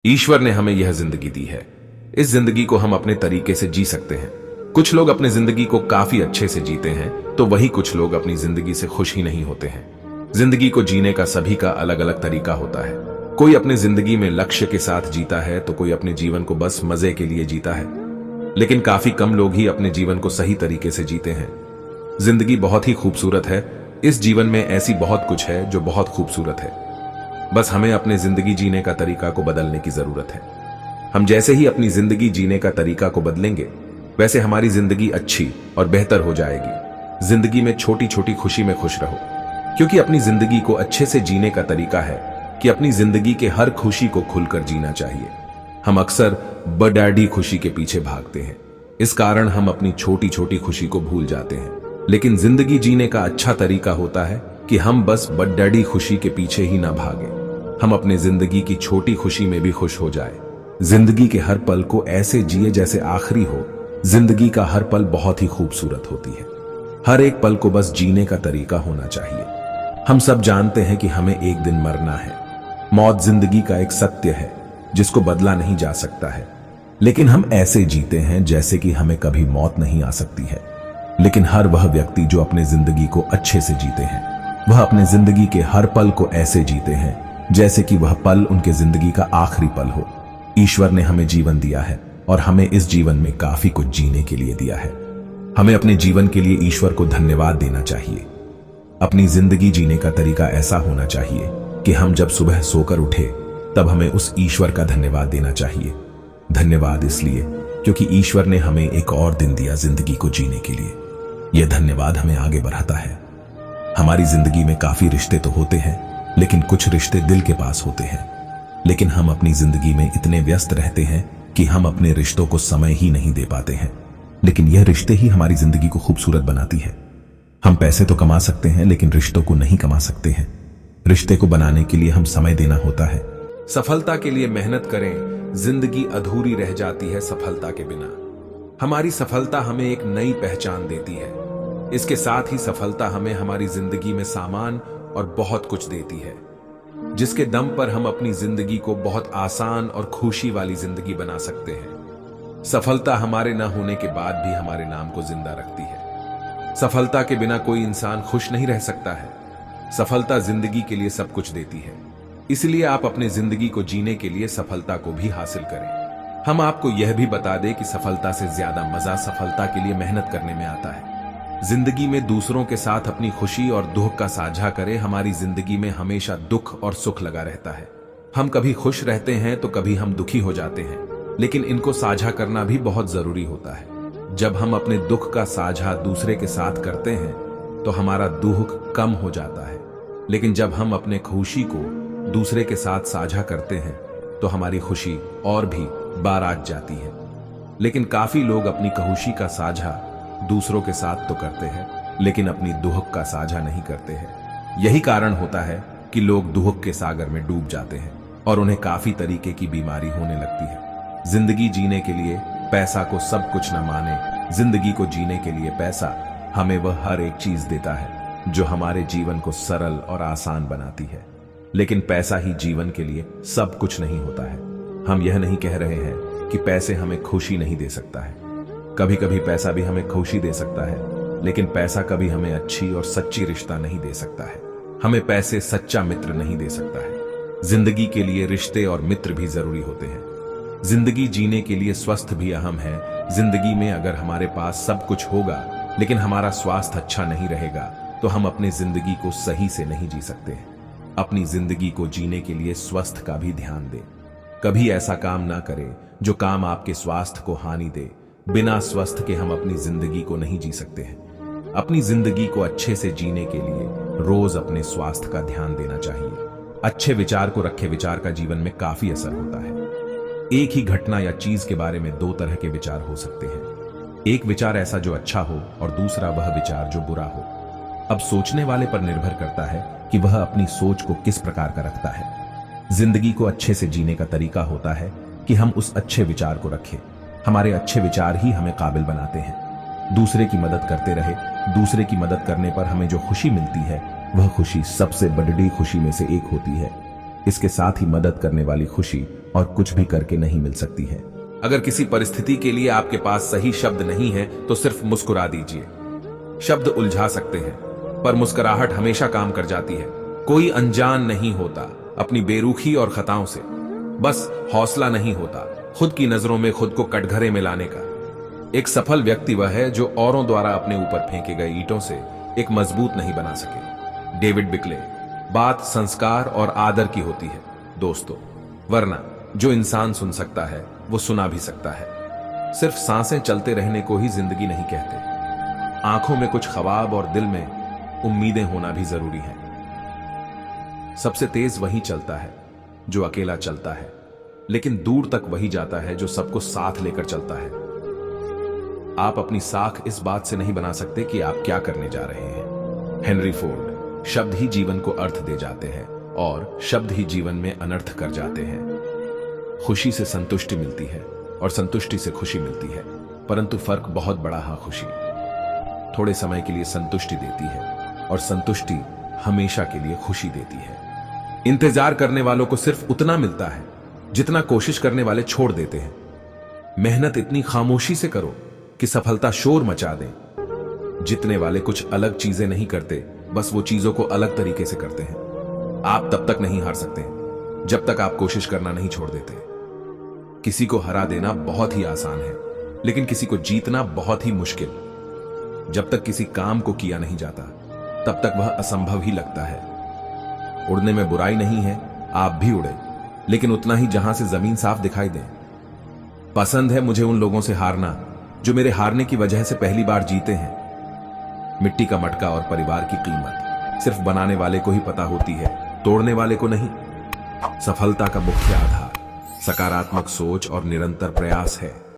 ईश्वर ने हमें यह जिंदगी दी है। इस जिंदगी को हम अपने तरीके से जी सकते हैं। कुछ लोग अपनी जिंदगी को काफी अच्छे से जीते हैं, तो वही कुछ लोग अपनी जिंदगी से खुश ही नहीं होते हैं। जिंदगी को जीने का सभी का अलग अलग तरीका होता है। कोई अपनी जिंदगी में लक्ष्य के साथ जीता है, तो कोई अपने जीवन को बस मजे के लिए जीता है। लेकिन काफी कम लोग ही अपने जीवन को सही तरीके से जीते हैं। जिंदगी बहुत ही खूबसूरत है। इस जीवन में ऐसी बहुत कुछ है जो बहुत खूबसूरत है। बस हमें अपने जिंदगी जीने का तरीका को बदलने की जरूरत है। हम जैसे ही अपनी जिंदगी जीने का तरीका को बदलेंगे, वैसे हमारी जिंदगी अच्छी और बेहतर हो जाएगी। जिंदगी में छोटी छोटी खुशी में खुश रहो, क्योंकि अपनी जिंदगी को अच्छे से जीने का तरीका है कि अपनी जिंदगी के हर खुशी को खुलकर जीना चाहिए। हम अक्सर बड़ी खुशी के पीछे भागते हैं, इस कारण हम अपनी छोटी छोटी खुशी को भूल जाते हैं। लेकिन जिंदगी जीने का अच्छा तरीका होता है कि हम बस बड़ी खुशी के पीछे ही ना भागें, हम अपने जिंदगी की छोटी खुशी में भी खुश हो जाए। जिंदगी के हर पल को ऐसे जिए जैसे आखिरी हो। जिंदगी का हर पल बहुत ही खूबसूरत होती है। हर एक पल को बस जीने का तरीका होना चाहिए। हम सब जानते हैं कि हमें एक दिन मरना है। मौत जिंदगी का एक सत्य है जिसको बदला नहीं जा सकता है। लेकिन हम ऐसे जीते हैं जैसे कि हमें कभी मौत नहीं आ सकती है। लेकिन हर वह व्यक्ति जो अपने जिंदगी को अच्छे से जीते हैं, वह अपने जिंदगी के हर पल को ऐसे जीते हैं जैसे कि वह पल उनके जिंदगी का आखिरी पल हो। ईश्वर ने हमें जीवन दिया है और हमें इस जीवन में काफी कुछ जीने के लिए दिया है। हमें अपने जीवन के लिए ईश्वर को धन्यवाद देना चाहिए। अपनी जिंदगी जीने का तरीका ऐसा होना चाहिए कि हम जब सुबह सोकर उठे, तब हमें उस ईश्वर का धन्यवाद देना चाहिए। धन्यवाद इसलिए क्योंकि ईश्वर ने हमें एक और दिन दिया जिंदगी को जीने के लिए। यह धन्यवाद हमें आगे बढ़ाता है। हमारी जिंदगी में काफी रिश्ते तो होते हैं, लेकिन कुछ रिश्ते दिल के पास होते हैं। लेकिन हम अपनी जिंदगी में इतने व्यस्त रहते हैं कि हम अपने रिश्तों को समय ही नहीं दे पाते हैं। लेकिन यह रिश्ते ही हमारी जिंदगी को खूबसूरत बनाती है। हम पैसे तो कमा सकते हैं, लेकिन रिश्तों को नहीं कमा सकते हैं। रिश्ते को बनाने के लिए हम समय देना होता है। सफलता के लिए मेहनत करें, जिंदगी अधूरी रह जाती है सफलता के बिना। हमारी सफलता हमें एक नई पहचान देती है। इसके साथ ही सफलता हमें हमारी जिंदगी में सामान और बहुत कुछ देती है, जिसके दम पर हम अपनी जिंदगी को बहुत आसान और खुशी वाली जिंदगी बना सकते हैं। सफलता हमारे न होने के बाद भी हमारे नाम को जिंदा रखती है। सफलता के बिना कोई इंसान खुश नहीं रह सकता है। सफलता जिंदगी के लिए सब कुछ देती है। इसलिए आप अपने जिंदगी को जीने के लिए सफलता को भी हासिल करें। हम आपको यह भी बता दें कि सफलता से ज्यादा मजा सफलता के लिए मेहनत करने में आता है। जिंदगी में दूसरों के साथ अपनी खुशी और दुख का साझा करें। हमारी जिंदगी में हमेशा दुख और सुख लगा रहता है। हम कभी खुश रहते हैं तो कभी हम दुखी हो जाते हैं, लेकिन इनको साझा करना भी बहुत जरूरी होता है। जब हम अपने दुख का साझा दूसरे के साथ करते हैं तो हमारा दुख कम हो जाता है। लेकिन जब हम अपने खुशी को दूसरे के साथ साझा करते हैं तो हमारी खुशी और भी बारात जाती है। लेकिन काफी लोग अपनी खुशी का साझा दूसरों के साथ तो करते हैं, लेकिन अपनी दुख का साझा नहीं करते हैं। यही कारण होता है कि लोग दुख के सागर में डूब जाते हैं और उन्हें काफी तरीके की बीमारी होने लगती है। जिंदगी जीने के लिए पैसा को सब कुछ न माने। जिंदगी को जीने के लिए पैसा हमें वह हर एक चीज देता है जो हमारे जीवन को सरल और आसान बनाती है। लेकिन पैसा ही जीवन के लिए सब कुछ नहीं होता है। हम यह नहीं कह रहे हैं कि पैसे हमें खुशी नहीं दे सकता है। कभी कभी पैसा भी हमें खुशी दे सकता है, लेकिन पैसा कभी हमें अच्छी और सच्ची रिश्ता नहीं दे सकता है। हमें पैसे सच्चा मित्र नहीं दे सकता है। जिंदगी के लिए रिश्ते और मित्र भी जरूरी होते हैं। जिंदगी जीने के लिए स्वस्थ भी अहम है। जिंदगी में अगर हमारे पास सब कुछ होगा लेकिन हमारा स्वास्थ्य अच्छा नहीं रहेगा, तो हम अपनी जिंदगी को सही से नहीं जी सकते हैं। अपनी जिंदगी को जीने के लिए स्वस्थ का भी ध्यान दें। कभी ऐसा काम ना करें जो काम आपके स्वास्थ्य को हानि दे। बिना स्वस्थ के हम अपनी जिंदगी को नहीं जी सकते हैं। अपनी जिंदगी को अच्छे से जीने के लिए रोज अपने स्वास्थ्य का ध्यान देना चाहिए। अच्छे विचार को रखे विचार का जीवन में काफी असर होता है। एक ही घटना या चीज के बारे में दो तरह के विचार हो सकते हैं। एक विचार ऐसा जो अच्छा हो और दूसरा वह विचार जो बुरा हो। अब सोचने वाले पर निर्भर करता है कि वह अपनी सोच को किस प्रकार का रखता है। जिंदगी को अच्छे से जीने का तरीका होता है कि हम उस अच्छे विचार को रखें। हमारे अच्छे विचार ही हमें काबिल बनाते हैं। दूसरे की मदद करते रहे। दूसरे की मदद करने पर हमें जो खुशी मिलती है, वह खुशी सबसे बड़ी खुशी में से एक होती है। इसके साथ ही मदद करने वाली खुशी और कुछ भी करके नहीं मिल सकती है। अगर किसी परिस्थिति के लिए आपके पास सही शब्द नहीं है तो सिर्फ मुस्कुरा दीजिए। शब्द उलझा सकते हैं, पर मुस्कुराहट हमेशा काम कर जाती है। कोई अनजान नहीं होता अपनी बेरुखी और खताओं से, बस हौसला नहीं होता खुद की नजरों में खुद को कटघरे में लाने का। एक सफल व्यक्ति वह है जो औरों द्वारा अपने ऊपर फेंके गए ईंटों से एक मजबूत नहीं बना सके। डेविड बिकले। बात संस्कार और आदर की होती है दोस्तों, वरना जो इंसान सुन सकता है वो सुना भी सकता है। सिर्फ सांसें चलते रहने को ही जिंदगी नहीं कहते। आंखों में कुछ ख्वाब और दिल में उम्मीदें होना भी जरूरी है। सबसे तेज वही चलता है जो अकेला चलता है, लेकिन दूर तक वही जाता है जो सबको साथ लेकर चलता है। आप अपनी साख इस बात से नहीं बना सकते कि आप क्या करने जा रहे हैं। Henry Ford. शब्द ही जीवन को अर्थ दे जाते हैं और शब्द ही जीवन में अनर्थ कर जाते हैं। खुशी से संतुष्टि मिलती है और संतुष्टि से खुशी मिलती है, परंतु फर्क बहुत बड़ा है। खुशी थोड़े समय के लिए संतुष्टि देती है और संतुष्टि हमेशा के लिए खुशी देती है। इंतजार करने वालों को सिर्फ उतना मिलता है जितना कोशिश करने वाले छोड़ देते हैं। मेहनत इतनी खामोशी से करो कि सफलता शोर मचा दे। जितने वाले कुछ अलग चीजें नहीं करते, बस वो चीजों को अलग तरीके से करते हैं। आप तब तक नहीं हार सकते जब तक आप कोशिश करना नहीं छोड़ देते। किसी को हरा देना बहुत ही आसान है, लेकिन किसी को जीतना बहुत ही मुश्किल। जब तक किसी काम को किया नहीं जाता तब तक वह असंभव ही लगता है। उड़ने में बुराई नहीं है, आप भी उड़े, लेकिन उतना ही जहां से जमीन साफ दिखाई दे। पसंद है मुझे उन लोगों से हारना जो मेरे हारने की वजह से पहली बार जीते हैं। मिट्टी का मटका और परिवार की कीमत सिर्फ बनाने वाले को ही पता होती है, तोड़ने वाले को नहीं। सफलता का मुख्य आधार सकारात्मक सोच और निरंतर प्रयास है।